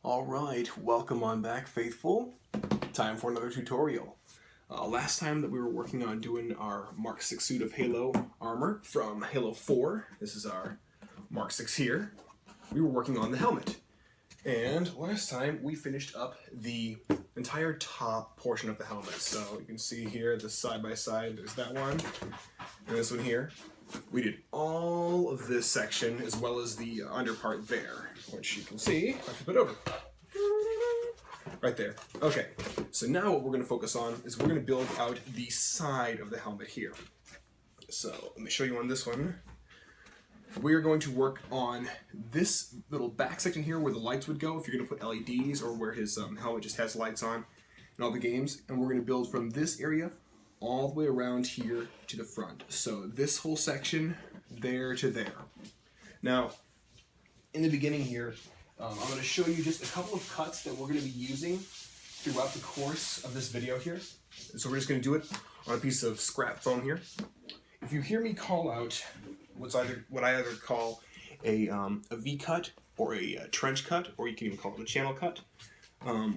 Alright, welcome on back, faithful. Time for another tutorial. Last time that we were working on doing our Mark 6 suit of Halo armor from Halo 4, this is our Mark 6 here, we were working on the helmet. And last time we finished up the entire top portion of the helmet. So you can see here, the side by side, there's that one, and this one here. We did all of this section as well as the under part there, which you can see. I flip it over. Right there. Okay, so now what we're going to focus on is we're going to build out the side of the helmet here. So let me show you on this one. We're going to work on this little back section here where the lights would go if you're going to put LEDs, or where his helmet just has lights on in all the games. And we're going to build from this area all the way around here to the front. So this whole section, there to there. Now, in the beginning here, I'm going to show you just a couple of cuts that we're going to be using throughout the course of this video here. So we're just going to do it on a piece of scrap foam here. If you hear me call out what I either call a V cut or a trench cut, or you can even call it a channel cut,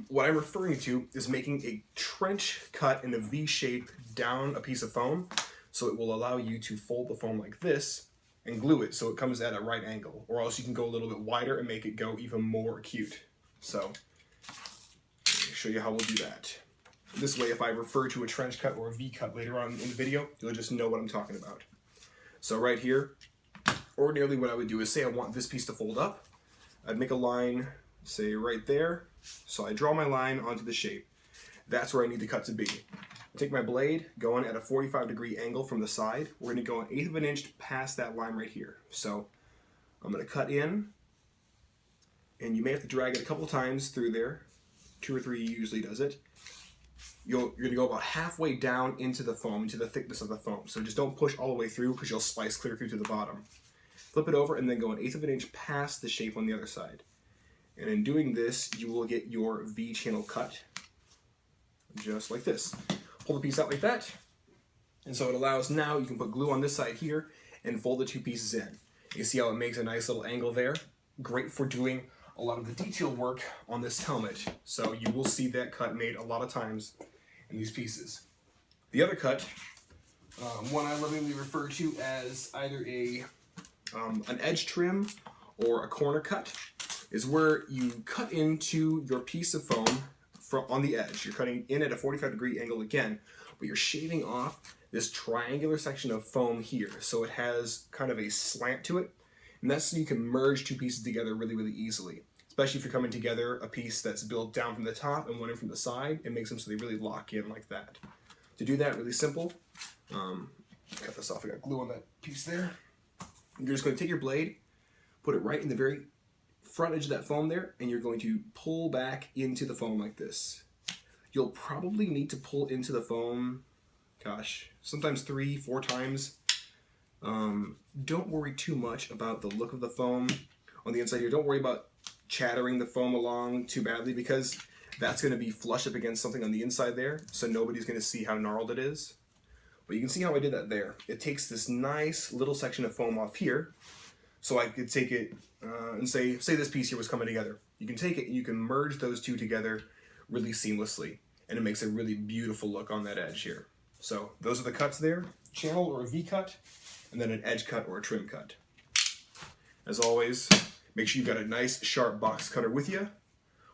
what I'm referring to is making a trench cut in a V shape down a piece of foam, so it will allow you to fold the foam like this and glue it so it comes at a right angle, or else you can go a little bit wider and make it go even more acute. So let me show you how we'll do that. This way, if I refer to a trench cut or a V cut later on in the video, you'll just know what I'm talking about. So right here, ordinarily what I would do is say I want this piece to fold up. I'd make a line, say right there. So I draw my line onto the shape. That's where I need the cut to be. I take my blade, going at a 45-degree angle from the side. We're going to go 1/8 of an inch past that line right here. So I'm going to cut in, and you may have to drag it a couple times through there. 2 or 3 usually does it. You're going to go about halfway down into the foam, into the thickness of the foam. So just don't push all the way through, because you'll slice clear through to the bottom. Flip it over and then go 1/8 of an inch past the shape on the other side. And in doing this, you will get your V channel cut, just like this. Pull the piece out like that, and so it allows, now you can put glue on this side here and fold the two pieces in. You see how it makes a nice little angle there? Great for doing a lot of the detail work on this helmet. So you will see that cut made a lot of times in these pieces. The other cut, one I lovingly refer to as either an edge trim or a corner cut, is where you cut into your piece of foam on the edge. You're cutting in at a 45-degree angle again, but you're shaving off this triangular section of foam here, so it has kind of a slant to it, and that's so you can merge two pieces together really, really easily. Especially if you're coming together a piece that's built down from the top and one in from the side, it makes them so they really lock in like that. To do that, really simple. Cut this off, I got glue on that piece there. You're just going to take your blade, put it right in the very front edge of that foam there, and you're going to pull back into the foam like this. You'll probably need to pull into the foam, gosh, sometimes 3-4 times. Don't worry too much about the look of the foam on the inside here. Don't worry about chattering the foam along too badly, because that's going to be flush up against something on the inside there, so nobody's going to see how gnarled it is. But you can see how I did that there. It takes this nice little section of foam off here, so I could take it and say this piece here was coming together. You can take it and you can merge those two together really seamlessly, and it makes a really beautiful look on that edge here. So those are the cuts there, channel or a V cut, and then an edge cut or a trim cut. As always, make sure you've got a nice sharp box cutter with you,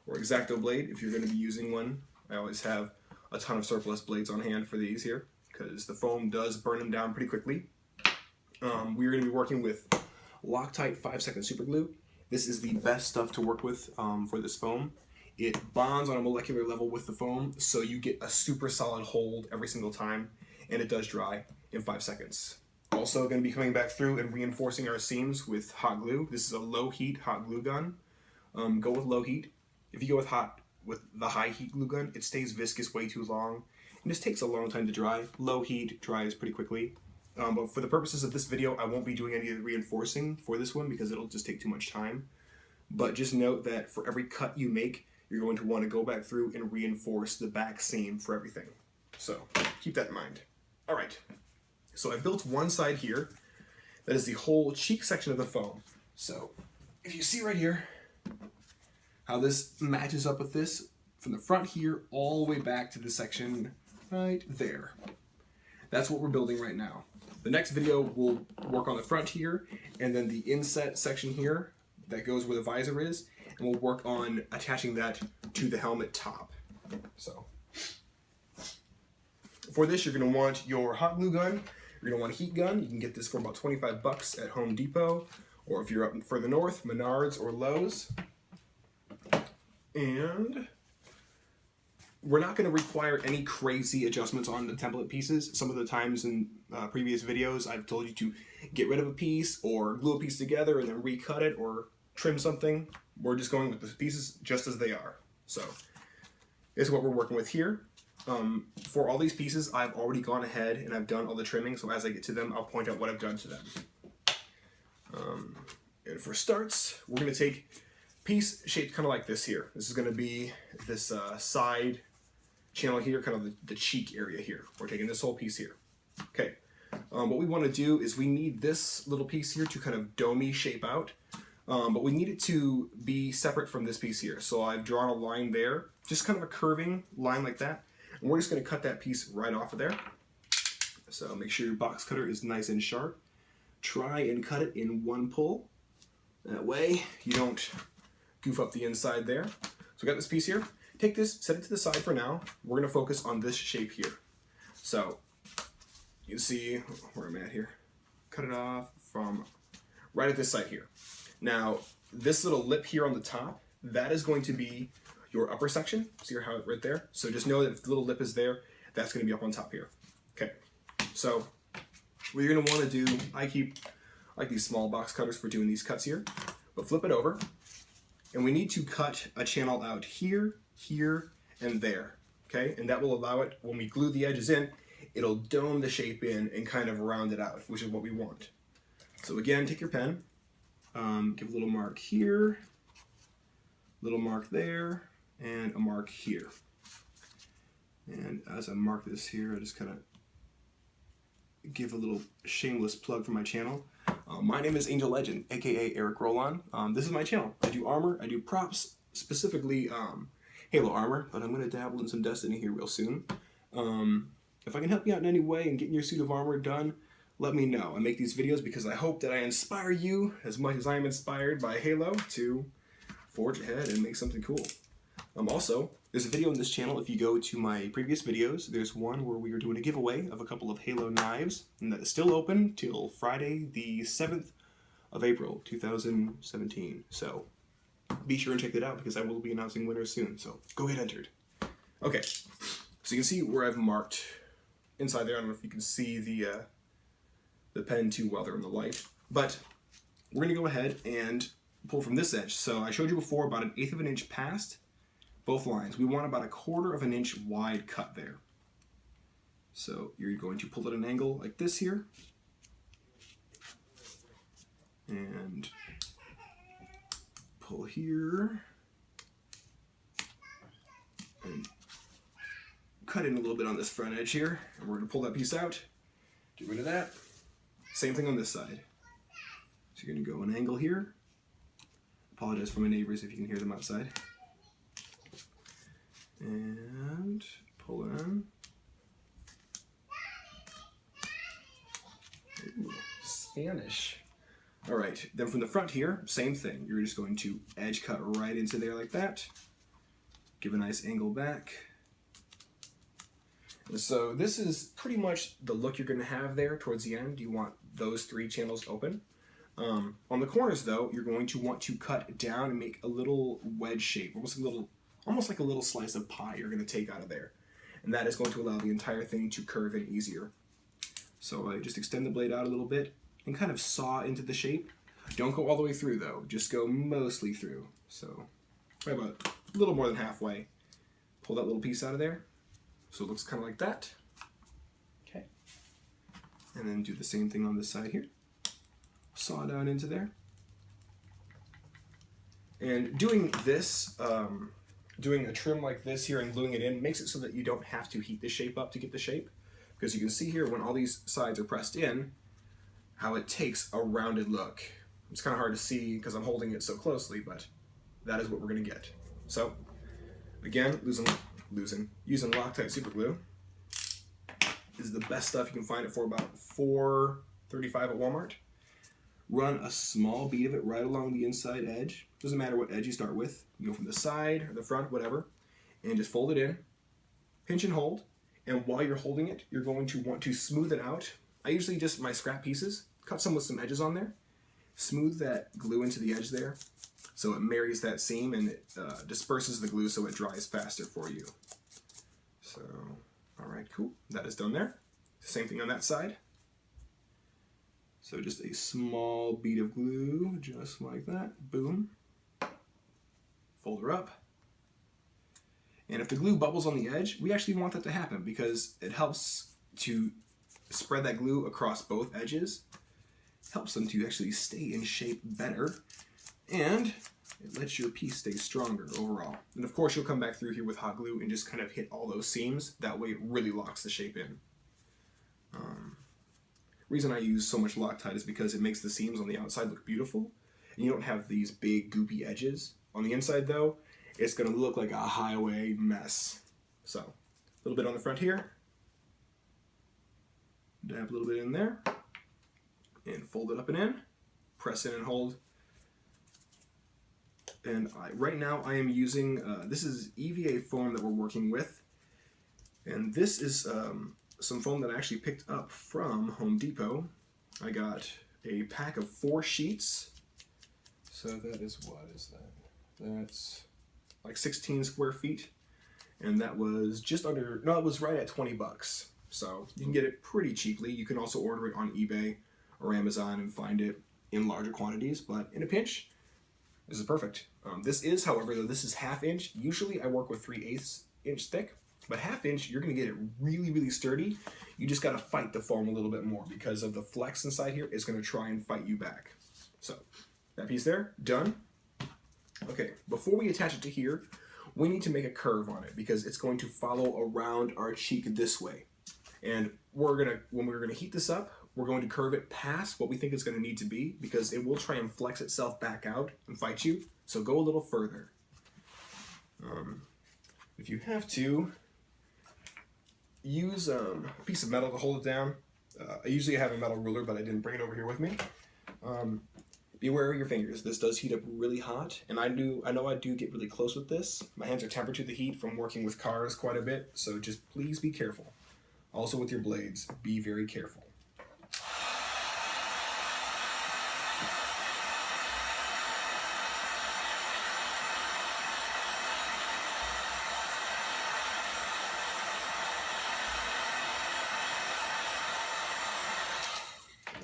or X-Acto blade if you're going to be using one. I always have a ton of surplus blades on hand for these here, because the foam does burn them down pretty quickly. We're going to be working with Loctite 5-second super glue. This is the best stuff to work with for this foam. It bonds on a molecular level with the foam, so you get a super solid hold every single time, and it does dry in 5 seconds. Also going to be coming back through and reinforcing our seams with hot glue. This is a low heat hot glue gun. Go with low heat. If you go with the high heat glue gun, it stays viscous way too long, and this takes a long time to dry. Low heat dries pretty quickly. But for the purposes of this video, I won't be doing any of the reinforcing for this one because it'll just take too much time. But just note that for every cut you make, you're going to want to go back through and reinforce the back seam for everything. So keep that in mind. All right, so I built one side here. That is the whole cheek section of the foam. So if you see right here, how this matches up with this from the front here all the way back to the section right there. That's what we're building right now. The next video will work on the front here, and then the inset section here that goes where the visor is, and we'll work on attaching that to the helmet top. So for this, you're going to want your hot glue gun. You're going to want a heat gun. You can get this for about 25 bucks at Home Depot, or if you're up further north, Menards or Lowe's. And we're not going to require any crazy adjustments on the template pieces. Some of the times in previous videos, I've told you to get rid of a piece or glue a piece together and then recut it or trim something. We're just going with the pieces just as they are. So this is what we're working with here. For all these pieces, I've already gone ahead and I've done all the trimming. So as I get to them, I'll point out what I've done to them. And for starts, we're going to take piece shaped kind of like this here. This is going to be this side channel here, kind of the cheek area here. We're taking this whole piece here. Okay. What we want to do is we need this little piece here to kind of domey shape out, but we need it to be separate from this piece here. So I've drawn a line there, just kind of a curving line like that. And we're just going to cut that piece right off of there. So make sure your box cutter is nice and sharp. Try and cut it in one pull. That way you don't goof up the inside there. So we got this piece here. Take this, set it to the side for now. We're going to focus on this shape here. So you can see where I'm at here. Cut it off from right at this side here. Now this little lip here on the top, that is going to be your upper section. See how it's right there? So just know that if the little lip is there, that's going to be up on top here. Okay. So what you're going to want to do, I like these small box cutters for doing these cuts here, but flip it over. And we need to cut a channel out here, here, and there, okay? And that will allow it, when we glue the edges in, it'll dome the shape in and kind of round it out, which is what we want. So again, take your pen, give a little mark here, little mark there, and a mark here. And as I mark this here, I just kind of give a little shameless plug for my channel. My name is Angel Legend, aka Eric Rolon. This is my channel. I do armor, I do props, specifically Halo armor, but I'm going to dabble in some Destiny here real soon. If I can help you out in any way and getting your suit of armor done, let me know. I make these videos because I hope that I inspire you as much as I am inspired by Halo to forge ahead and make something cool. Also, there's a video on this channel. If you go to my previous videos, there's one where we are doing a giveaway of a couple of Halo knives, and that is still open till Friday, the 7th of April, 2017. So be sure and check that out because I will be announcing winners soon. So go get entered. Okay, so you can see where I've marked inside there. I don't know if you can see the pen too well there in the light, but we're going to go ahead and pull from this edge. So I showed you before about 1/8 of an inch past both lines. We want about 1/4 of an inch wide cut there. So you're going to pull at an angle like this here. And pull here. And cut in a little bit on this front edge here. And we're going to pull that piece out. Get rid of that. Same thing on this side. So you're going to go an angle here. Apologize for my neighbors if you can hear them outside. And pull in. Ooh, Spanish. All right, then from the front here, same thing. You're just going to edge cut right into there like that. Give a nice angle back. And so this is pretty much the look you're going to have there towards the end. You want those 3 channels open. On the corners though, you're going to want to cut down and make a little wedge shape, almost like a little slice of pie you're going to take out of there. And that is going to allow the entire thing to curve in easier. So I just extend the blade out a little bit and kind of saw into the shape. Don't go all the way through though, just go mostly through. So probably about a little more than halfway. Pull that little piece out of there. So it looks kind of like that. Okay. And then do the same thing on this side here. Saw down into there. And doing this, doing a trim like this here and gluing it in makes it so that you don't have to heat the shape up to get the shape. Because you can see here when all these sides are pressed in, how it takes a rounded look. It's kind of hard to see because I'm holding it so closely, but that is what we're gonna get. So again, using Loctite super glue. This is the best stuff. You can find it for about $4.35 at Walmart. Run a small bead of it right along the inside edge. Doesn't matter what edge you start with. You go from the side or the front, whatever, and just fold it in, pinch and hold. And while you're holding it, you're going to want to smooth it out. I usually just, my scrap pieces, cut some with some edges on there, smooth that glue into the edge there so it marries that seam and it disperses the glue so it dries faster for you. So, all right, cool. That is done there. Same thing on that side. So just a small bead of glue, just like that. Boom. Fold her up. And if the glue bubbles on the edge, we actually want that to happen because it helps to spread that glue across both edges. Helps them to actually stay in shape better. And it lets your piece stay stronger overall. And of course, you'll come back through here with hot glue and just kind of hit all those seams. That way it really locks the shape in. Reason I use so much Loctite is because it makes the seams on the outside look beautiful. And you don't have these big goopy edges. On the inside though, it's going to look like a highway mess. So, a little bit on the front here. Dab a little bit in there. And fold it up and in. Press in and hold. And right now I am using, this is EVA Foam that we're working with. And this is some foam that I actually picked up from Home Depot. I got a pack of 4 sheets. So that is, what is that? That's like 16 square feet. And that was just under, no, it was right at 20 bucks. So you can get it pretty cheaply. You can also order it on eBay or Amazon and find it in larger quantities, but in a pinch, this is perfect. This is, however, though this is 1/2 inch. Usually I work with 3/8 inch thick, but 1/2 inch, you're gonna get it really, really sturdy. You just gotta fight the foam a little bit more because of the flex inside here. It's gonna try and fight you back. So that piece there, done. Okay, before we attach it to here, we need to make a curve on it because it's going to follow around our cheek this way. And when we're gonna heat this up, we're going to curve it past what we think it's gonna need to be because it will try and flex itself back out and fight you. So go a little further. If you have to, use a piece of metal to hold it down. I usually have a metal ruler, but I didn't bring it over here with me. Beware of your fingers. This does heat up really hot, and I know I do get really close with this. My hands are tempered to the heat from working with cars quite a bit, so just please be careful. Also with your blades, be very careful.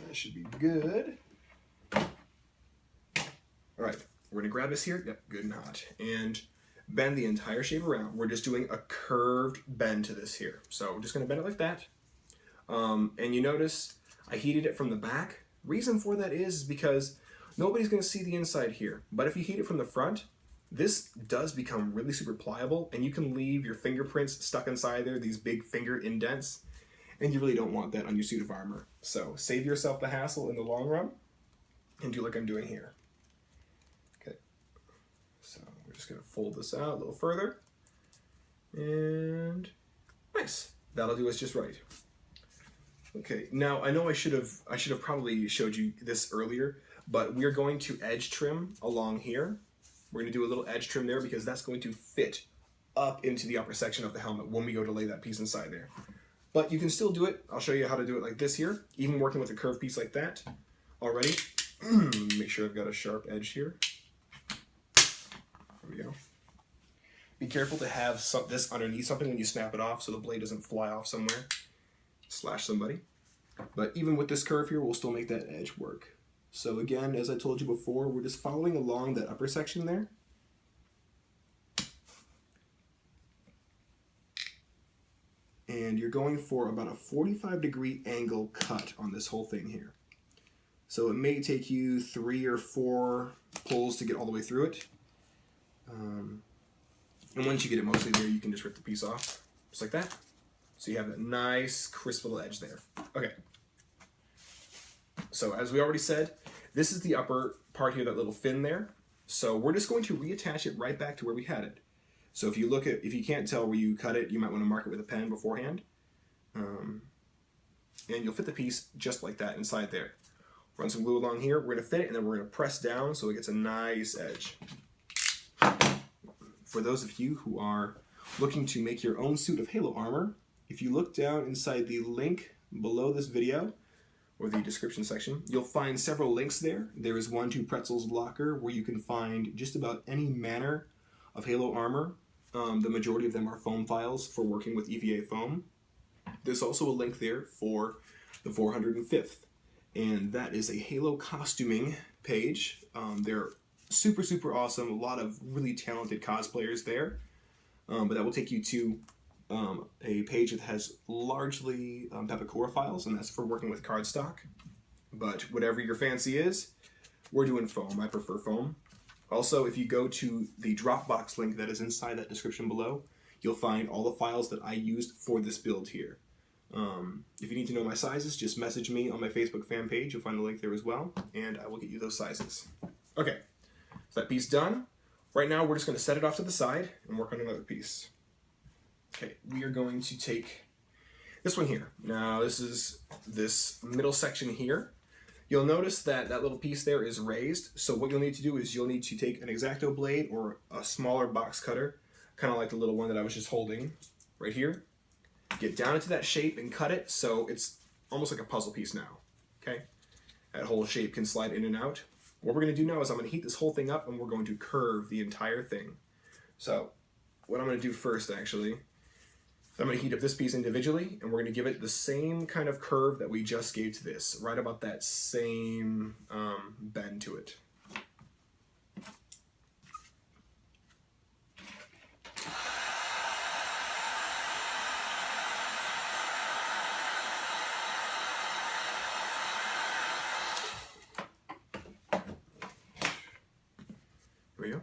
That should be good. All right, we're gonna grab this here. Yep, good and hot. And bend the entire shape around. We're just doing a curved bend to this here. So we're just gonna bend it like that. And you notice I heated it from the back. Reason for that is because nobody's gonna see the inside here. But if you heat it from the front, this does become really super pliable and you can leave your fingerprints stuck inside there, these big finger indents. And you really don't want that on your suit of armor. So save yourself the hassle in the long run and do like I'm doing here. Okay, so we're just gonna fold this out a little further. And nice, that'll do us just right. Okay, now I know I should have probably showed you this earlier, but we're going to edge trim along here. We're gonna do a little edge trim there because that's going to fit up into the upper section of the helmet when we go to lay that piece inside there. But you can still do it. I'll show you how to do it like this here, even working with a curved piece like that already. Make sure I've got a sharp edge here. There we go. Be careful to have this underneath something when you snap it off so the blade doesn't fly off somewhere, slash somebody. But even with this curve here, we'll still make that edge work. So again, as I told you before, we're just following along that upper section there. And you're going for about a 45-degree angle cut on this whole thing here. So it may take you 3 or 4 pulls to get all the way through it. And once you get it mostly there, you can just rip the piece off, just like that. So you have that nice, crisp little edge there. Okay. So as we already said, this is the upper part here, that little fin there. So we're just going to reattach it right back to where we had it. So if you can't tell where you cut it, you might want to mark it with a pen beforehand. And you'll fit the piece just like that inside there. Run some glue along here, we're going to fit it, and then we're going to press down so it gets a nice edge. For those of you who are looking to make your own suit of Halo armor, if you look down inside the link below this video, or the description section, you'll find several links there. There is one to Pretzel's Locker, where you can find just about any manner of Halo armor. The majority of them are foam files for working with EVA Foam. There's also a link there for the 405th, and that is a Halo costuming page. They're super, super awesome. A lot of really talented cosplayers there. But that will take you to a page that has largely Pepakura files, and that's for working with cardstock. But whatever your fancy is, we're doing foam. I prefer foam. Also, if you go to the Dropbox link that is inside that description below, you'll find all the files that I used for this build here. If you need to know my sizes, just message me on my Facebook fan page. You'll find the link there as well, and I will get you those sizes. Okay, so that piece done. Right now, we're just going to set it off to the side and work on another piece. Okay, we are going to take this one here. Now, this is this middle section here. You'll notice that that little piece there is raised. So what you'll need to do is you'll need to take an X-Acto blade or a smaller box cutter, kind of like the little one that I was just holding right here. Get down into that shape and cut it so it's almost like a puzzle piece now. Okay, that whole shape can slide in and out. What we're going to do now is I'm going to heat this whole thing up, and we're going to curve the entire thing. So what I'm going to do first, actually, I'm going to heat up this piece individually, and we're going to give it the same kind of curve that we just gave to this, right about that same bend to it. There we go.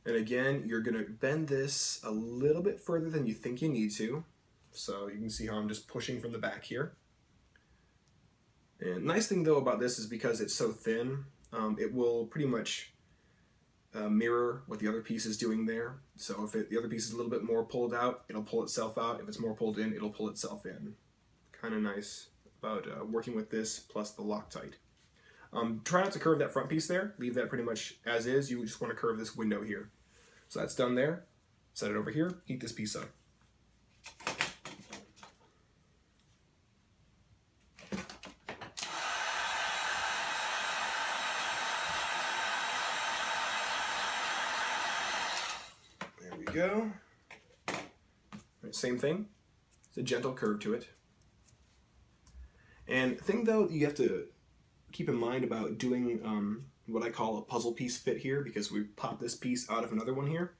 And again, you're going to bend this a little bit further than you think you need to. So you can see how I'm just pushing from the back here. And nice thing though about this is because it's so thin, it will pretty much mirror what the other piece is doing there. So if the other piece is a little bit more pulled out, it'll pull itself out. If it's more pulled in, it'll pull itself in. Kind of nice about working with this plus the Loctite. Try not to curve that front piece there. Leave that pretty much as is. You just want to curve this window here. So that's done there. Set it over here. Heat this piece up. There we go. Right, same thing. It's a gentle curve to it. And thing though, you have to keep in mind about doing what I call a puzzle piece fit here, because we pop this piece out of another one here,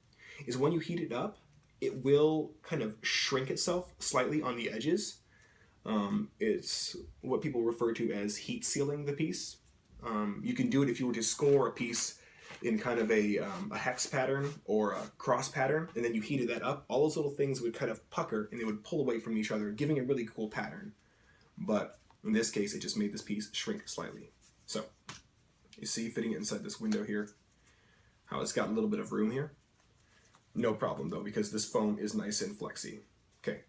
is when you heat it up, it will kind of shrink itself slightly on the edges. It's what people refer to as heat sealing the piece. You can do it if you were to score a piece in kind of a hex pattern or a cross pattern, and then you heated that up, all those little things would kind of pucker and they would pull away from each other, giving a really cool pattern. But in this case, it just made this piece shrink slightly. So, you see, fitting it inside this window here, how it's got a little bit of room here. No problem though, because this foam is nice and flexy. Okay,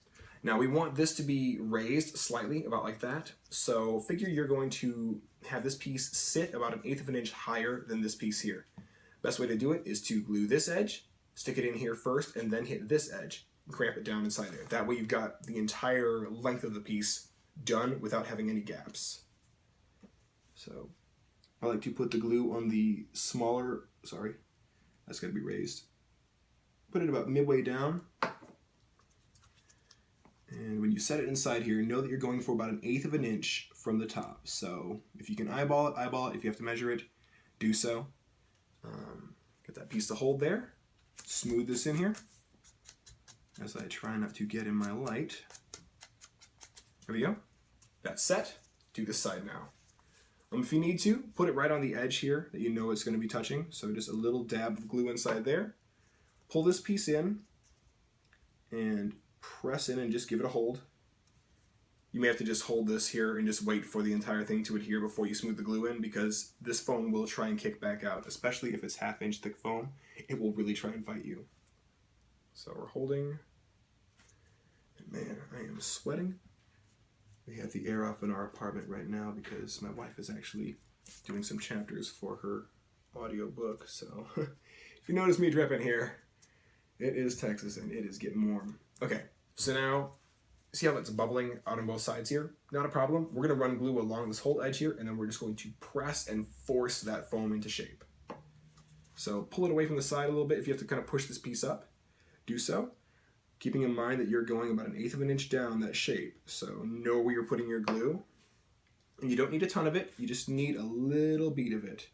now we want this to be raised slightly, about like that. So figure you're going to have this piece sit about 1/8 of an inch higher than this piece here. Best way to do it is to glue this edge, stick it in here first, and then hit this edge, and cramp it down inside there. That way you've got the entire length of the piece done without having any gaps. So I like to put the glue on the smaller, sorry, that's going to be raised. Put it about midway down. And when you set it inside here, know that you're going for about 1/8 of an inch from the top. So if you can eyeball it, eyeball it. If you have to measure it, do so. Get that piece to hold there. Smooth this in here as I try not to get in my light. There we go. That's set. Do this side now. If you need to, put it right on the edge here that you know it's going to be touching. So just a little dab of glue inside there. Pull this piece in and press in and just give it a hold. you may have to just hold this here and just wait for the entire thing to adhere before you smooth the glue in, because this foam will try and kick back out, especially if it's 1/2 inch thick foam. It will really try and fight you. So we're holding, and man, I am sweating. We have the air off in our apartment right now because my wife is actually doing some chapters for her audio book. So if you notice me dripping here, it is Texas and it is getting warm. Okay, so now see how it's bubbling out on both sides here? Not a problem. We're going to run glue along this whole edge here, and then we're just going to press and force that foam into shape. So pull it away from the side a little bit. If you have to kind of push this piece up, do so. Keeping in mind that you're going about 1/8 of an inch down that shape. So know where you're putting your glue. And you don't need a ton of it. You just need a little bead of it.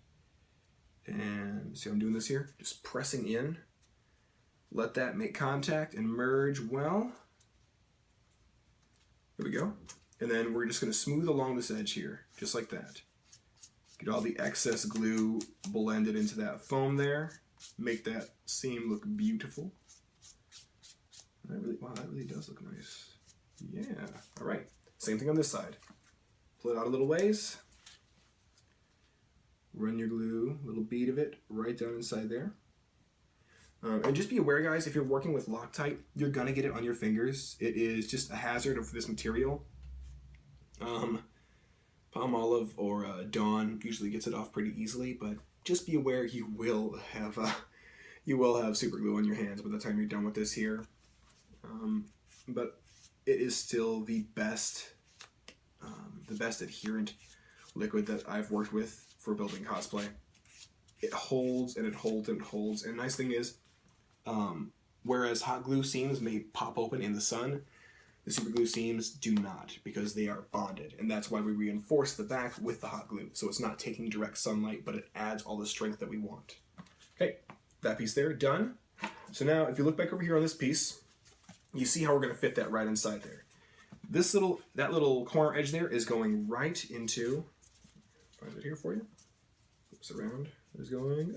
And see how I'm doing this here? Just pressing in. Let that make contact and merge well. There we go. And then we're just going to smooth along this edge here, just like that. Get all the excess glue blended into that foam there. Make that seam look beautiful. Wow, that really does look nice. Yeah. All right. Same thing on this side. Pull it out a little ways. Run your glue, a little bead of it, right down inside there. And just be aware, guys, if you're working with Loctite, you're going to get it on your fingers. It is just a hazard of this material. Palmolive or Dawn usually gets it off pretty easily, but just be aware you will have super glue on your hands by the time you're done with this here. But it is still the best adherent liquid that I've worked with for building cosplay. It holds and it holds and it holds. And the nice thing is, whereas hot glue seams may pop open in the sun, the super glue seams do not, because they are bonded. And that's why we reinforce the back with the hot glue. So it's not taking direct sunlight, but it adds all the strength that we want. Okay, that piece there, done. So now if you look back over here on this piece, you see how we're going to fit that right inside there. That little corner edge there is going right into, find it here for you, flips around, it's going,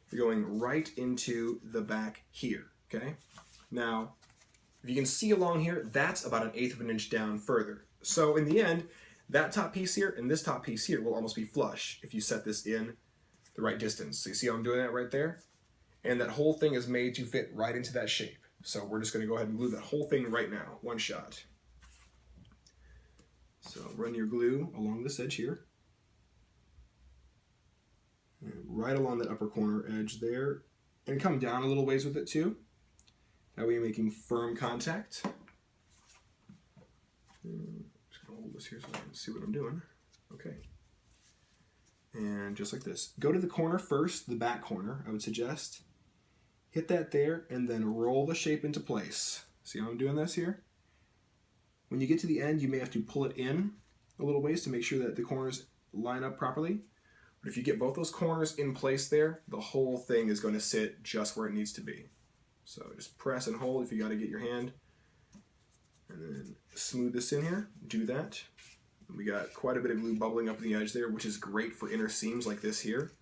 you're going right into the back here, okay? Now, if you can see along here, that's about 1/8 of an inch down further. So in the end, that top piece here and this top piece here will almost be flush if you set this in the right distance. So you see how I'm doing that right there? And that whole thing is made to fit right into that shape. So we're just going to go ahead and glue that whole thing right now, one shot. So run your glue along this edge here. And right along that upper corner edge there. And come down a little ways with it too. That way you're making firm contact. Just going to hold this here so I can see what I'm doing. Okay. And just like this. Go to the corner first, the back corner, I would suggest. Hit that there, and then roll the shape into place. See how I'm doing this here? When you get to the end, you may have to pull it in a little ways to make sure that the corners line up properly. But if you get both those corners in place there, the whole thing is going to sit just where it needs to be. So just press and hold if you got to get your hand. And then smooth this in here. Do that. We got quite a bit of glue bubbling up the edge there, which is great for inner seams like this here.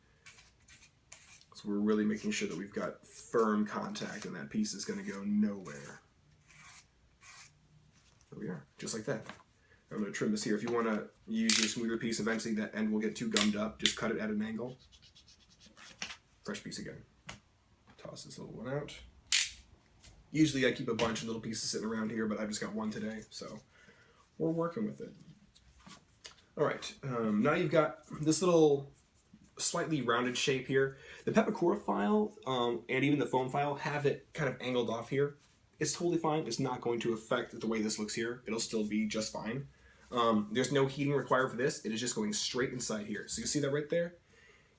So we're really making sure that we've got firm contact and that piece is going to go nowhere. There we are, just like that. I'm going to trim this here. If you want to use your smoother piece, eventually that end will get too gummed up. Just cut it at an angle. Fresh piece again. Toss this little one out. Usually I keep a bunch of little pieces sitting around here, but I've just got one today, so we're working with it. All right, now you've got this little slightly rounded shape here. The Pepakura file and even the foam file have it kind of angled off here. It's totally fine. It's not going to affect the way this looks here. It'll still be just fine. There's no heating required for this. It is just going straight inside here. So you see that right there?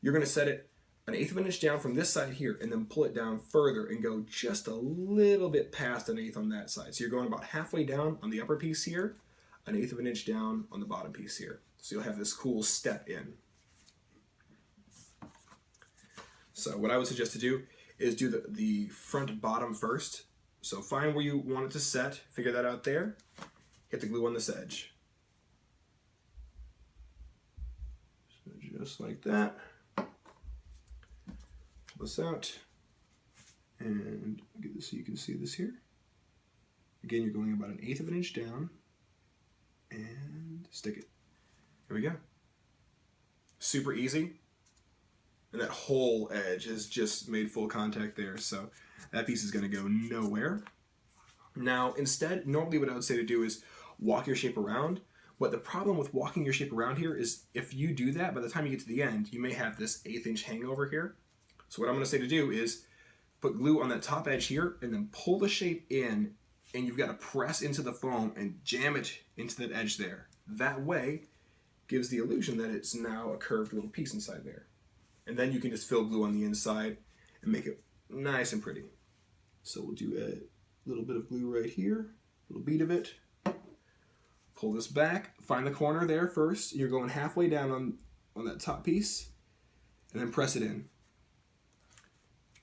You're going to set it 1/8 of an inch down from this side here and then pull it down further and go just a little bit past 1/8 on that side. So you're going about halfway down on the upper piece here, 1/8 of an inch down on the bottom piece here. So you'll have this cool step in. So what I would suggest to do is do the front bottom first. So find where you want it to set, figure that out there, hit the glue on this edge. So just like that. Pull this out and get this so you can see this here. Again, you're going about 1/8 of an inch down and stick it. Here we go. Super easy. And that whole edge has just made full contact there, so that piece is going to go nowhere. Now, instead, normally what I would say to do is walk your shape around. But the problem with walking your shape around here is if you do that, by the time you get to the end, you may have this 1/8 inch hangover here. So what I'm going to say to do is put glue on that top edge here and then pull the shape in, and you've got to press into the foam and jam it into that edge there. That way, gives the illusion that it's now a curved little piece inside there. And then you can just fill glue on the inside and make it nice and pretty. So we'll do a little bit of glue right here, a little bead of it. Pull this back, find the corner there first. You're going halfway down on that top piece, and then press it in.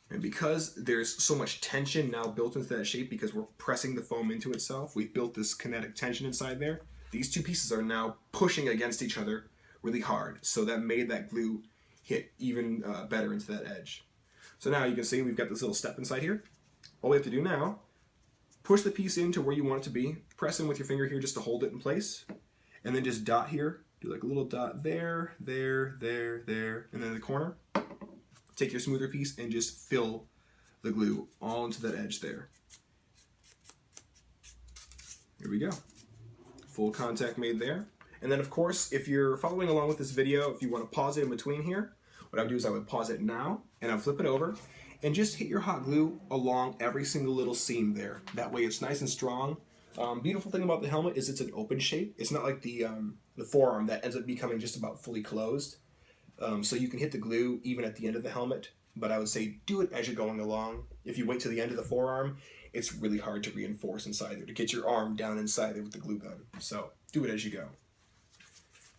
And because there's so much tension now built into that shape because we're pressing the foam into itself, we've built this kinetic tension inside there. These two pieces are now pushing against each other really hard. So that made that glue hit even better into that edge. So now you can see we've got this little step inside here. All we have to do now, push the piece into where you want it to be, press in with your finger here just to hold it in place, and then just dot here, do like a little dot there, there, there, there, and then in the corner. Take your smoother piece and just fill the glue all into that edge there. Here we go. Full contact made there. And then of course, if you're following along with this video, if you want to pause it in between here, what I would do is I would pause it now, and I'll flip it over, and just hit your hot glue along every single little seam there. That way it's nice and strong. Beautiful thing about the helmet is it's an open shape. It's not like the forearm that ends up becoming just about fully closed. So you can hit the glue even at the end of the helmet, but I would say do it as you're going along. If you wait to the end of the forearm, it's really hard to reinforce inside there, to get your arm down inside there with the glue gun. So do it as you go.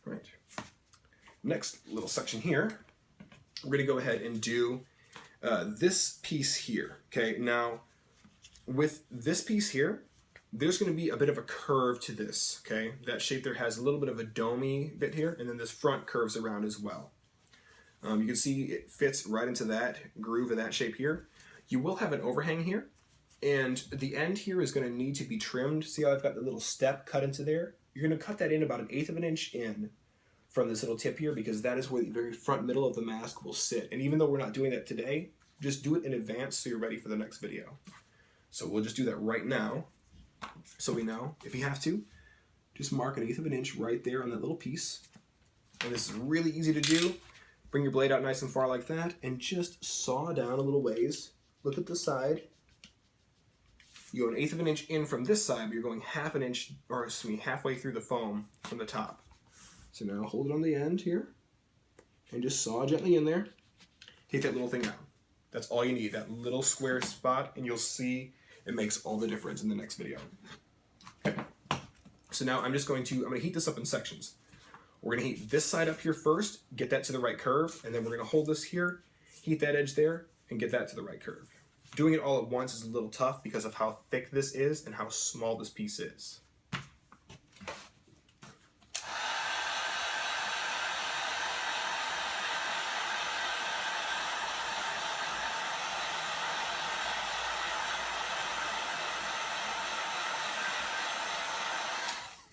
Right. Next little section here, we're going to go ahead and do this piece here. Okay, now with this piece here, there's going to be a bit of a curve to this. Okay, that shape there has a little bit of a domey bit here, and then this front curves around as well. You can see it fits right into that groove in that shape here. You will have an overhang here, and the end here is going to need to be trimmed. See how I've got the little step cut into there? You're going to cut that in about 1/8 of an inch in from this little tip here, because that is where the very front middle of the mask will sit. And even though we're not doing that today, just do it in advance so you're ready for the next video. So we'll just do that right now, so we know. If you have to, just mark 1/8 of an inch right there on that little piece. And this is really easy to do. Bring your blade out nice and far like that, and just saw down a little ways. Look at the side. You go 1/8 of an inch in from this side, but you're going halfway through the foam from the top. So now hold it on the end here, and just saw gently in there. Take that little thing out. That's all you need, that little square spot, and you'll see it makes all the difference in the next video. Okay. So now I'm going to heat this up in sections. We're going to heat this side up here first, get that to the right curve, and then we're going to hold this here, heat that edge there, and get that to the right curve. Doing it all at once is a little tough because of how thick this is and how small this piece is.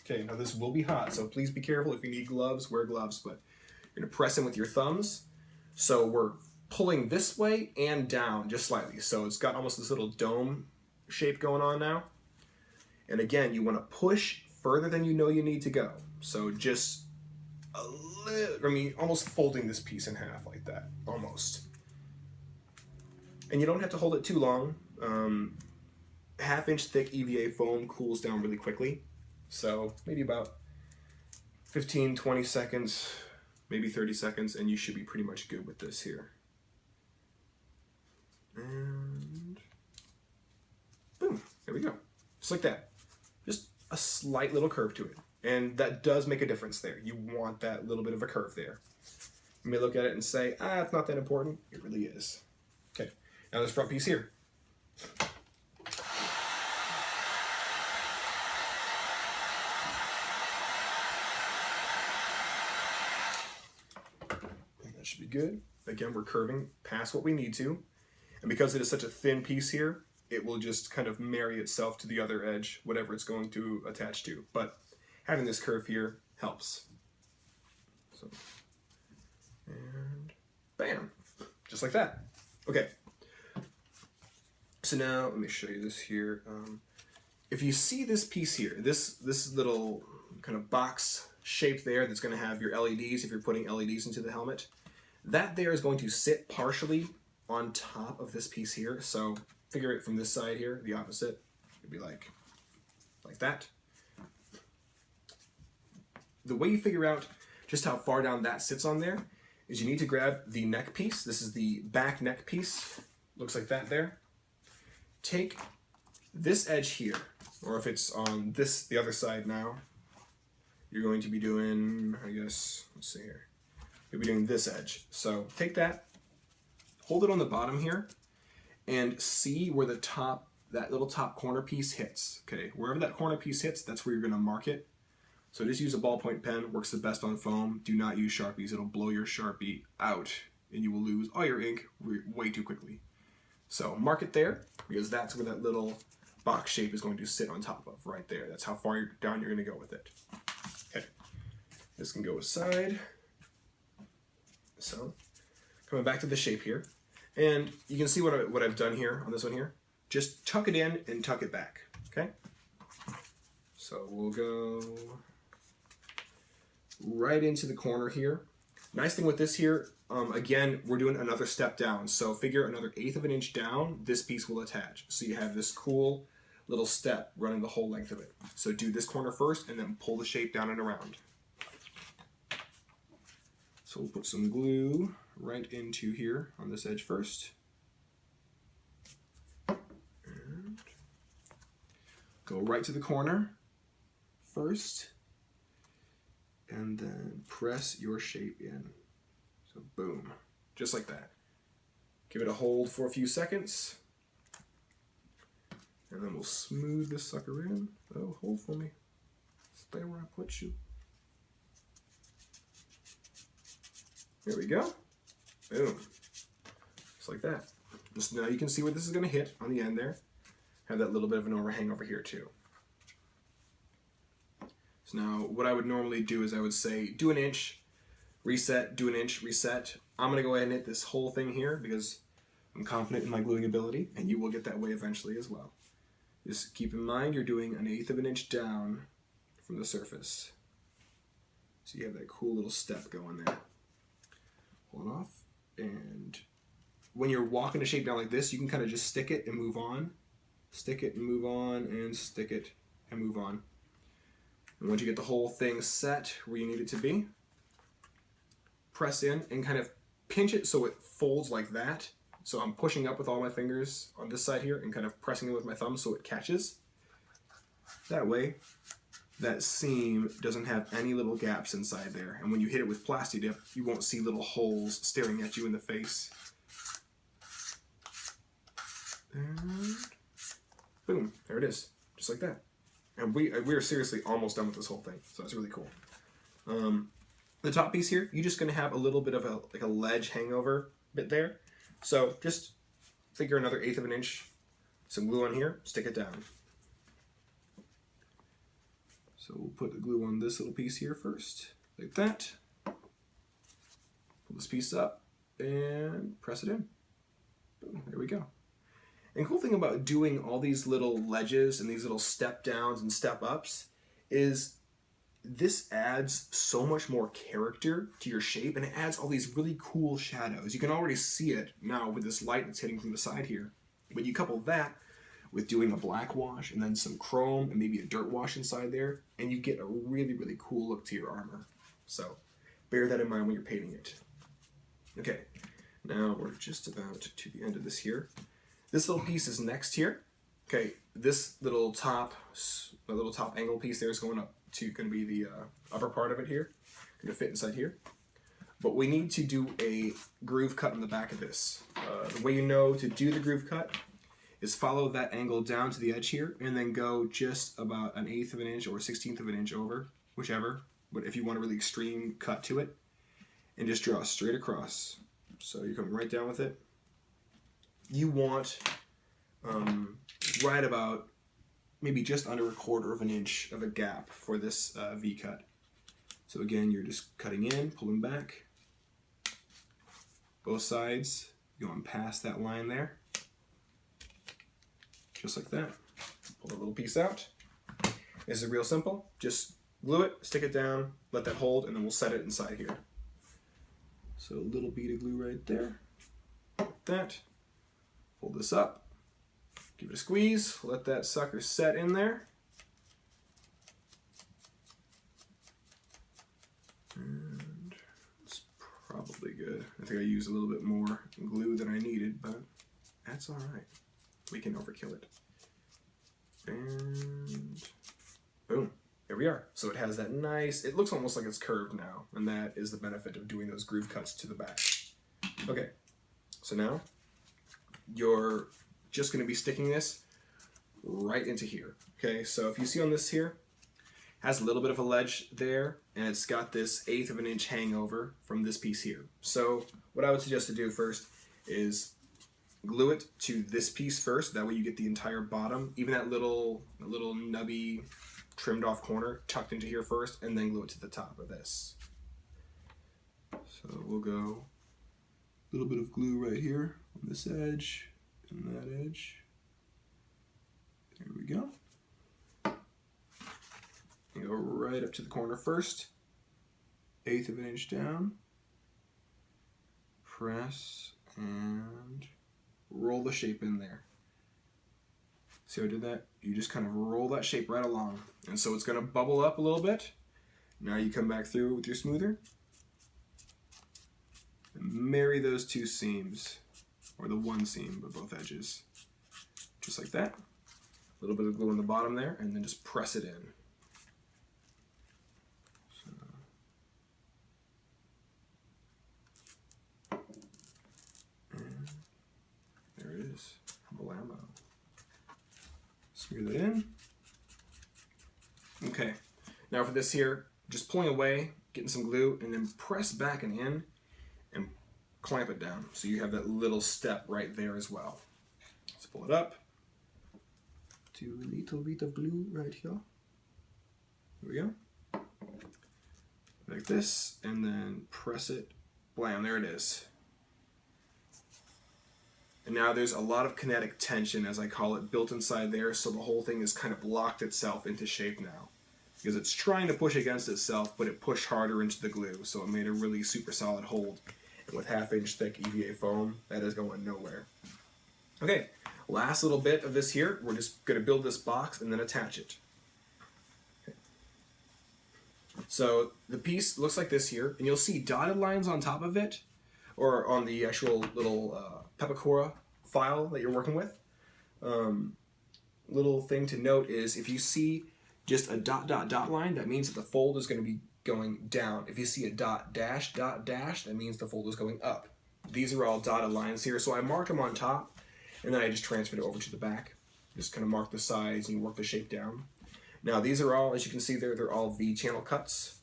Okay, now this will be hot, so please be careful. If you need gloves, wear gloves, but you're gonna press in with your thumbs. So we're pulling this way and down just slightly. So it's got almost this little dome shape going on now. And again, you wanna push further than you know you need to go. So just a little, almost folding this piece in half like that, almost. And you don't have to hold it too long. 1/2 inch thick EVA foam cools down really quickly. So maybe about 15, 20 seconds, maybe 30 seconds, and you should be pretty much good with this here. And boom, there we go. Just like that. Just a slight little curve to it. And that does make a difference there. You want that little bit of a curve there. You may look at it and say, it's not that important. It really is. Okay, now this front piece here. That should be good. Again, we're curving past what we need to. And because it is such a thin piece here, it will just kind of marry itself to the other edge, whatever it's going to attach to. But having this curve here helps. So, and bam, just like that. Okay. So now let me show you this here. If you see this piece here, this little kind of box shape there that's going to have your LEDs, if you're putting LEDs into the helmet, that there is going to sit partially on top of this piece here. So figure it from this side here, the opposite. It'd be like that. The way you figure out just how far down that sits on there is you need to grab the neck piece. This is the back neck piece. Looks like that there. Take this edge here, or if it's on the other side now, you're going to be doing, I guess, let's see here. You'll be doing this edge. So take that, hold it on the bottom here, and see where the top, that little top corner piece hits. Okay, wherever that corner piece hits, that's where you're gonna mark it. So just use a ballpoint pen, works the best on foam. Do not use Sharpies, it'll blow your Sharpie out and you will lose all your ink way too quickly. So mark it there, because that's where that little box shape is going to sit on top of, right there. That's how far down you're gonna go with it. Okay, this can go aside. So, coming back to the shape here, and you can see what I've done here on this one here. Just tuck it in and tuck it back, okay? So we'll go right into the corner here. Nice thing with this here, again, we're doing another step down. So figure another 1/8 of an inch down, this piece will attach. So you have this cool little step running the whole length of it. So do this corner first and then pull the shape down and around. So we'll put some glue right into here on this edge first. And go right to the corner first. And then press your shape in. So boom, just like that. Give it a hold for a few seconds. And then we'll smooth this sucker in. Oh, hold for me. Stay where I put you. There we go. Boom. Just like that. Just now you can see where this is going to hit on the end there. Have that little bit of an overhang over here too. So now what I would normally do is I would say do 1 inch, reset, do 1 inch, reset. I'm going to go ahead and hit this whole thing here because I'm confident in my gluing ability, and you will get that way eventually as well. Just keep in mind you're doing 1/8 of an inch down from the surface. So you have that cool little step going there. Hold off, and when you're walking a shape down like this, you can kind of just stick it and move on. Stick it and move on, and stick it and move on. And once you get the whole thing set where you need it to be, press in and kind of pinch it so it folds like that. So I'm pushing up with all my fingers on this side here and kind of pressing it with my thumb so it catches. That way, that seam doesn't have any little gaps inside there. And when you hit it with Plasti Dip, you won't see little holes staring at you in the face. And boom, there it is, just like that. And we are seriously almost done with this whole thing, so that's really cool. The top piece here, you're just gonna have a little bit of a ledge hangover bit there. So just figure another 1/8 of an inch, some glue on here, stick it down. So we'll put the glue on this little piece here first, like that. Pull this piece up and press it in. Boom, there we go. And the cool thing about doing all these little ledges and these little step downs and step ups is this adds so much more character to your shape, and it adds all these really cool shadows. You can already see it now with this light that's hitting from the side here. But you couple that with doing a black wash and then some chrome and maybe a dirt wash inside there, and you get a really, really cool look to your armor. So bear that in mind when you're painting it. Okay, now we're just about to the end of this here. This little piece is next here. Okay, this little top angle piece there is going to be the upper part of it here. Going to fit inside here. But we need to do a groove cut in the back of this. The way you know to do the groove cut is follow that angle down to the edge here and then go just about 1/8 of an inch or 1/16 of an inch over, whichever. But if you want a really extreme cut to it, and just draw straight across. So you're coming right down with it. You want right about maybe just under 1/4 of an inch of a gap for this V-cut. So again, you're just cutting in, pulling back, both sides, going past that line there, just like that. Pull a little piece out. This is real simple. Just glue it, stick it down, let that hold, and then we'll set it inside here. So a little bead of glue right there, like that. Fold this up, give it a squeeze, let that sucker set in there. And it's probably good. I think I used a little bit more glue than I needed, but that's all right. We can overkill it. And boom, there we are. So it has that nice, it looks almost like it's curved now, and that is the benefit of doing those groove cuts to the back. Okay, so now you're just going to be sticking this right into here. Okay, so if you see on this here, has a little bit of a ledge there, and it's got this 1/8 of an inch hangover from this piece here. So what I would suggest to do first is glue it to this piece first. That way you get the entire bottom, even that little nubby trimmed off corner tucked into here first, and then glue it to the top of this. So we'll go a little bit of glue right here on this edge and that edge. There we go. And go right up to the corner first. 1/8 of an inch down. Press and roll the shape in there. See how I did that? You just kind of roll that shape right along. And so it's going to bubble up a little bit. Now you come back through with your smoother. And marry those two seams, or the one seam of both edges. Just like that. A little bit of glue on the bottom there, and then just press it in. And there it is. Blammo. Smear that in. Okay, now for this here, just pulling away, getting some glue, and then press back and in, and clamp it down. So you have that little step right there as well. Let's pull it up. Do a little bit of glue right here. There we go. Like this, and then press it. Blam, there it is. And now there's a lot of kinetic tension, as I call it, built inside there, so the whole thing has kind of locked itself into shape now. Because it's trying to push against itself, but it pushed harder into the glue, so it made a really super solid hold. And with 1/2 inch thick EVA foam, that is going nowhere. Okay, last little bit of this here, we're just going to build this box and then attach it. Okay. So the piece looks like this here, and you'll see dotted lines on top of it, or on the actual little peppercorn file that you're working with. Little thing to note is if you see just a dot line, that means that the fold is going to be going down. If you see a dot dash, that means the fold is going up. These are all dotted lines here, so I marked them on top, and then I just transferred it over to the back. Just kind of mark the sides and work the shape down. Now these are all, as you can see there, they're all V-channel cuts.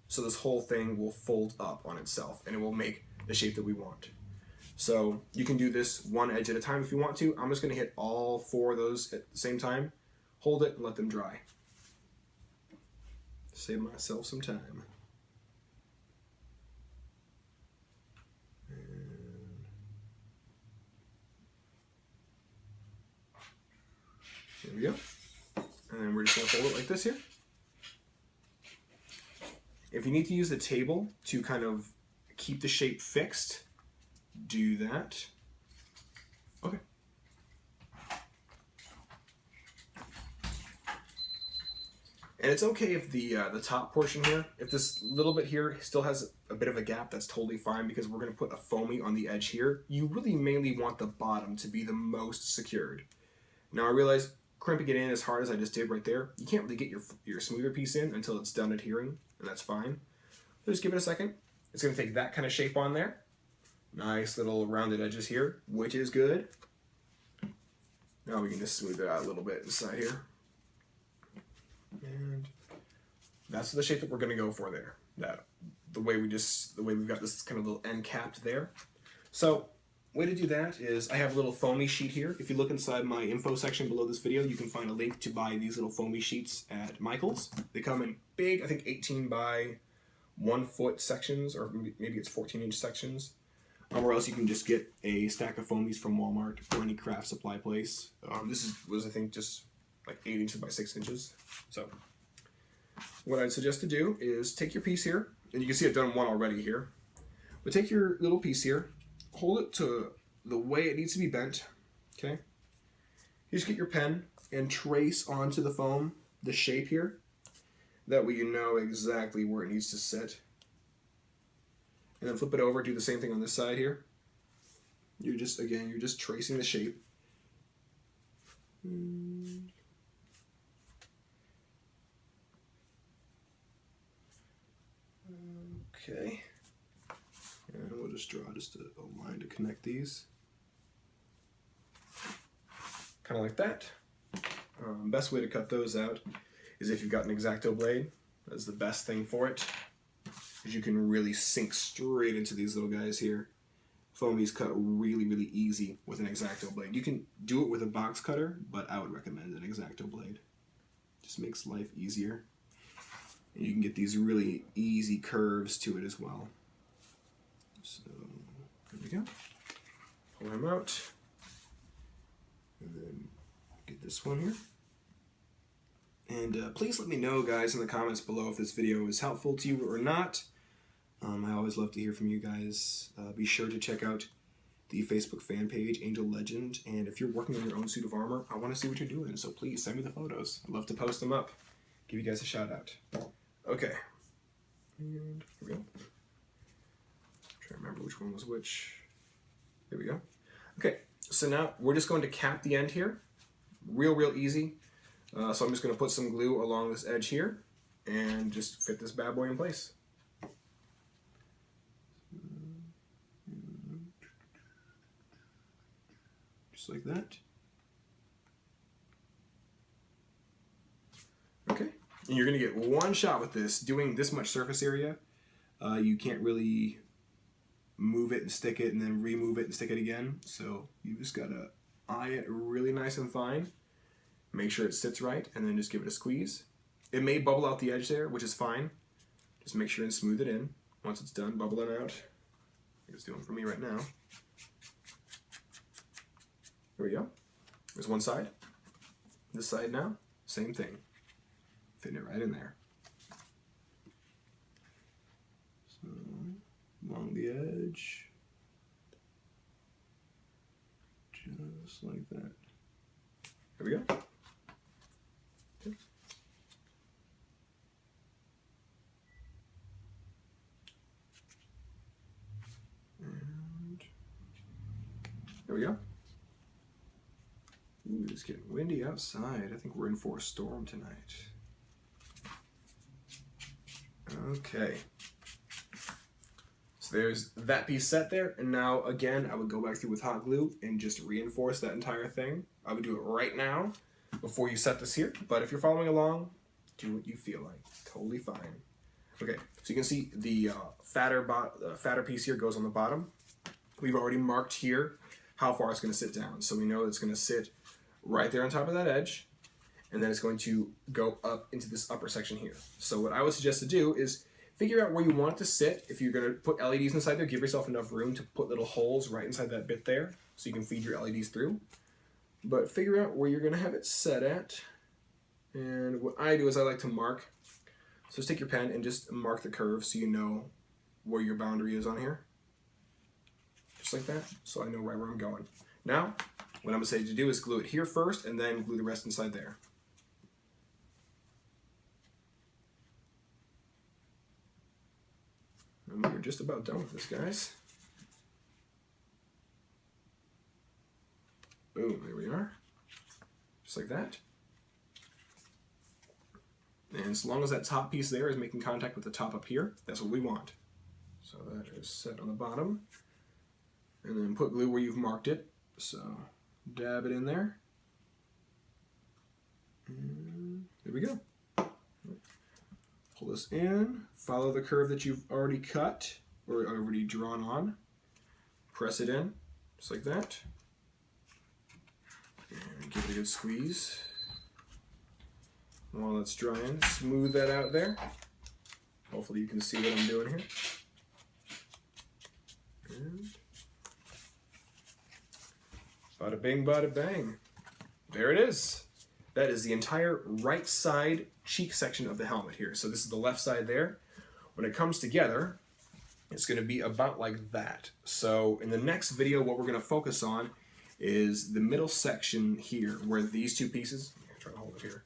So this whole thing will fold up on itself, and it will make the shape that we want. So you can do this one edge at a time if you want to. I'm just going to hit all 4 of those at the same time, hold it, and let them dry. Save myself some time. There we go. And then we're just going to fold it like this here. If you need to use the table to kind of keep the shape fixed, do that. Okay. And it's okay if the top portion here, if this little bit here still has a bit of a gap, that's totally fine because we're going to put a foamy on the edge here. You really mainly want the bottom to be the most secured. Now I realize crimping it in as hard as I just did right there, you can't really get your smoother piece in until it's done adhering, and that's fine. So just give it a second. It's going to take that kind of shape on there. Nice little rounded edges here, which is good. Now we can just smooth it out a little bit inside here. And that's the shape that we're going to go for there. The way we've got this kind of little end capped there. So way to do that is I have a little foamy sheet here. If you look inside my info section below this video, you can find a link to buy these little foamy sheets at Michael's. They come in big, I think 18 by 1 foot sections, or maybe it's 14-inch sections. Or else you can just get a stack of foamies from Walmart or any craft supply place. This was, I think, just like 8 inches by 6 inches. So what I'd suggest to do is take your piece here, and you can see I've done one already here. But take your little piece here, hold it to the way it needs to be bent, okay? You just get your pen and trace onto the foam the shape here. That way you know exactly where it needs to sit. And then flip it over, do the same thing on this side here. You're just tracing the shape. Okay. And we'll just draw just a line to connect these. Kind of like that. Best way to cut those out is if you've got an X-Acto blade. That's the best thing for it. Because you can really sink straight into these little guys here. Foamies cut really, really easy with an X-Acto blade. You can do it with a box cutter, but I would recommend an X-Acto blade. Just makes life easier. And you can get these really easy curves to it as well. So, there we go. Pull him out. And then get this one here. And please let me know, guys, in the comments below if this video is helpful to you or not. I always love to hear from you guys. Be sure to check out the Facebook fan page, Angel Legend. And if you're working on your own suit of armor, I want to see what you're doing. So please send me the photos. I'd love to post them up. Give you guys a shout out. Okay. And here we go. Try to remember which one was which. Here we go. Okay, so now we're just going to cap the end here. Real easy. So I'm just going to put some glue along this edge here and just fit this bad boy in place. Just like that. Okay, and you're going to get one shot with this. Doing this much surface area, you can't really move it and stick it and then remove it and stick it again. So you just got to eye it really nice and fine. Make sure it sits right, and then just give it a squeeze. It may bubble out the edge there, which is fine. Just make sure and smooth it in. Once it's done bubbling out, it's doing for me right now. There we go. There's one side. This side now, same thing. Fitting it right in there. So, along the edge. Just like that. There we go. Okay. And there we go. Ooh, it's getting windy outside. I think we're in for a storm tonight. Okay. So there's that piece set there, and now again I would go back through with hot glue and just reinforce that entire thing. I would do it right now before you set this here, but if you're following along, do what you feel like. Totally fine. Okay, so you can see the fatter piece here goes on the bottom. We've already marked here how far it's going to sit down, so we know it's going to sit right there on top of that edge, and then it's going to go up into this upper section here. So what I would suggest to do is figure out where you want it to sit. If you're going to put LEDs inside there, give yourself enough room to put little holes right inside that bit there so you can feed your LEDs through. But figure out where you're going to have it set at. And what I do is I like to mark. So just take your pen and just mark the curve so you know where your boundary is on here. Just like that, so I know right where I'm going. Now, what I'm going to say to do is glue it here first and then glue the rest inside there. And we're just about done with this, guys. Boom, there we are. Just like that. And as long as that top piece there is making contact with the top up here, that's what we want. So that is set on the bottom. And then put glue where you've marked it. So dab it in there. And there we go. Pull this in, follow the curve that you've already cut or already drawn on. Press it in. just like that. And give it a good squeeze. While it's drying, smooth that out there. Hopefully you can see what I'm doing here. And bada bing, bada bang. There it is. That is the entire right side cheek section of the helmet here. So this is the left side there. When it comes together, it's going to be about like that. So in the next video, what we're going to focus on is the middle section here, where these two pieces, I'm trying to hold it here.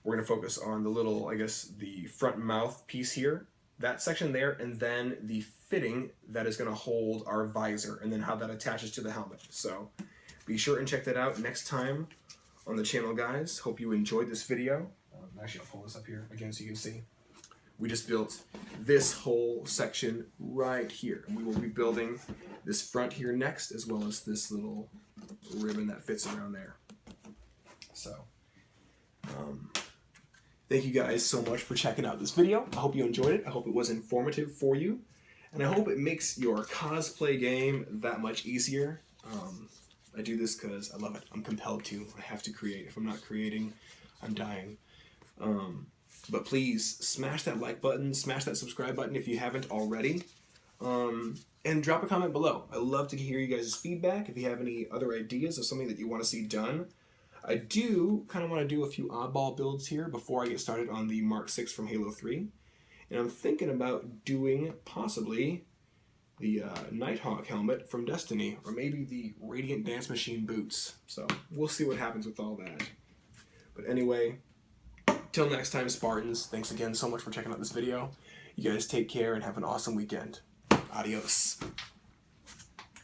We're going to focus on the little, I guess, the front mouth piece here, that section there, and then the fitting that is going to hold our visor, and then how that attaches to the helmet. So be sure and check that out next time on the channel, guys. Hope you enjoyed this video. Actually, I'll pull this up here again so you can see. We just built this whole section right here. And we will be building this front here next, as well as this little ribbon that fits around there. So, thank you guys so much for checking out this video. I hope you enjoyed it. I hope it was informative for you. And I hope it makes your cosplay game that much easier. I do this because I love it. I'm compelled to. I have to create. If I'm not creating, I'm dying. But please smash that like button, smash that subscribe button if you haven't already, and drop a comment below. I love to hear you guys' feedback. If you have any other ideas of something that you want to see done, I do kind of want to do a few oddball builds here before I get started on the Mark 6 from Halo 3, and I'm thinking about doing possibly the Nighthawk helmet from Destiny, or maybe the Radiant Dance Machine boots. So we'll see what happens with all that. But anyway, till next time, Spartans, thanks again so much for checking out this video. You guys take care and have an awesome weekend. Adios.